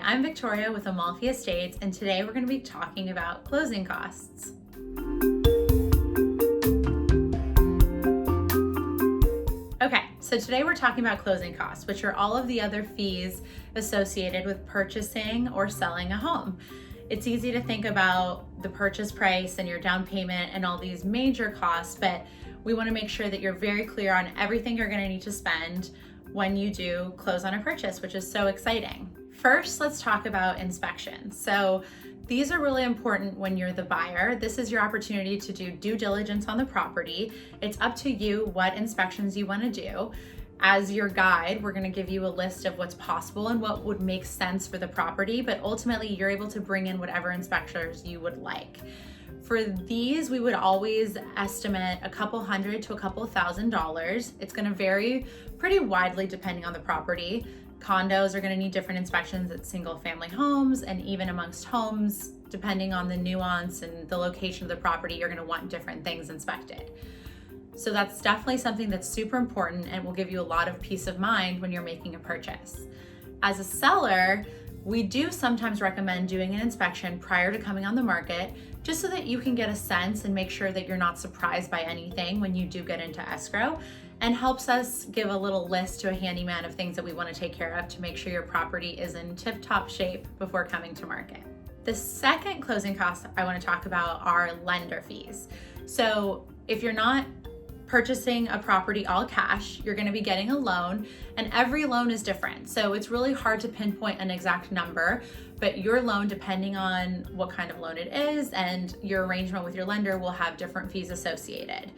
I'm Victoria with Amalfi Estates, and today we're going to be talking about closing costs. Okay, so today we're talking about closing costs, which are all of the other fees associated with purchasing or selling a home. It's easy to think about the purchase price and your down payment and all these major costs, but we want to make sure that you're very clear on everything you're going to need to spend when you do close on a purchase, which is so exciting. First, let's talk about inspections. So these are really important when you're the buyer. This is your opportunity to do due diligence on the property. It's up to you what inspections you want to do. As your guide, we're going to give you a list of what's possible and what would make sense for the property, but ultimately you're able to bring in whatever inspectors you would like. For these, we would always estimate a couple hundred to a couple $1,000s. It's going to vary pretty widely depending on the property. Condos are going to need different inspections at single family homes, and even amongst homes, depending on the nuance and the location of the property, you're going to want different things inspected. So that's definitely something that's super important and will give you a lot of peace of mind when you're making a purchase. As a seller, we do sometimes recommend doing an inspection prior to coming on the market, just so that you can get a sense and make sure that you're not surprised by anything when you do get into escrow, and helps us give a little list to a handyman of things that we want to take care of to make sure your property is in tip-top shape before coming to market. The second closing cost I want to talk about are lender fees. So if you're not purchasing a property all cash, you're going to be getting a loan, and every loan is different. So it's really hard to pinpoint an exact number, but your loan, depending on what kind of loan it is and your arrangement with your lender, will have different fees associated.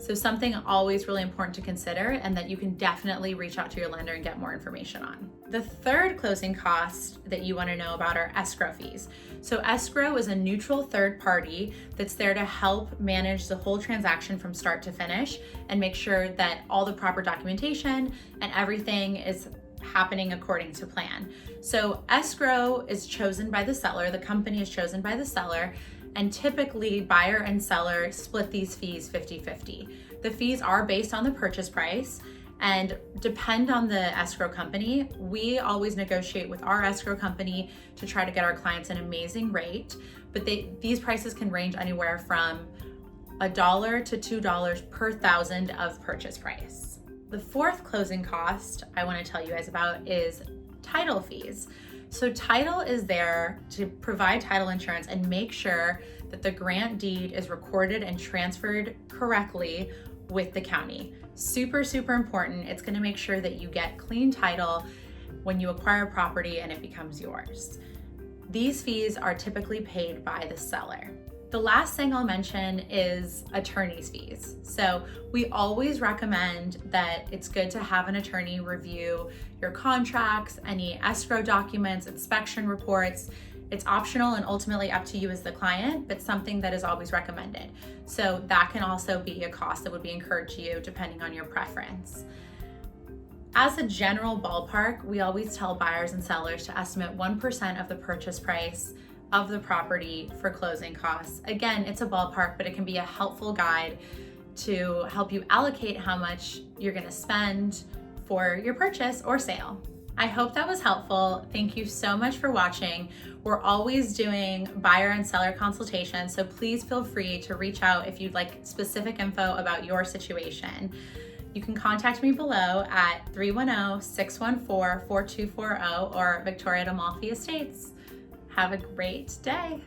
So something always really important to consider, and that you can definitely reach out to your lender and get more information on. The third closing cost that you want to know about are escrow fees. So escrow is a neutral third party that's there to help manage the whole transaction from start to finish and make sure that all the proper documentation and everything is happening according to plan. So escrow is chosen by the seller, the company is chosen by the seller, and typically buyer and seller split these fees 50-50. The fees are based on the purchase price and depend on the escrow company. We always negotiate with our escrow company to try to get our clients an amazing rate, but these prices can range anywhere from $1 to $2 per thousand of purchase price. The fourth closing cost I want to tell you guys about is title fees. So title is there to provide title insurance and make sure that the grant deed is recorded and transferred correctly with the county. Super, super important. It's going to make sure that you get clean title when you acquire a property and it becomes yours. These fees are typically paid by the seller. The last thing I'll mention is attorney's fees. So we always recommend that it's good to have an attorney review your contracts, any escrow documents, inspection reports. It's optional and ultimately up to you as the client, but something that is always recommended. So that can also be a cost that would be incurred to you depending on your preference. As a general ballpark, we always tell buyers and sellers to estimate 1% of the purchase price of the property for closing costs. Again, it's a ballpark, but it can be a helpful guide to help you allocate how much you're going to spend for your purchase or sale. I hope that was helpful. Thank you so much for watching. We're always doing buyer and seller consultations, so please feel free to reach out if you'd like specific info about your situation. You can contact me below at 310-614-4240 or Victoria at Amalfi Estates. Have a great day.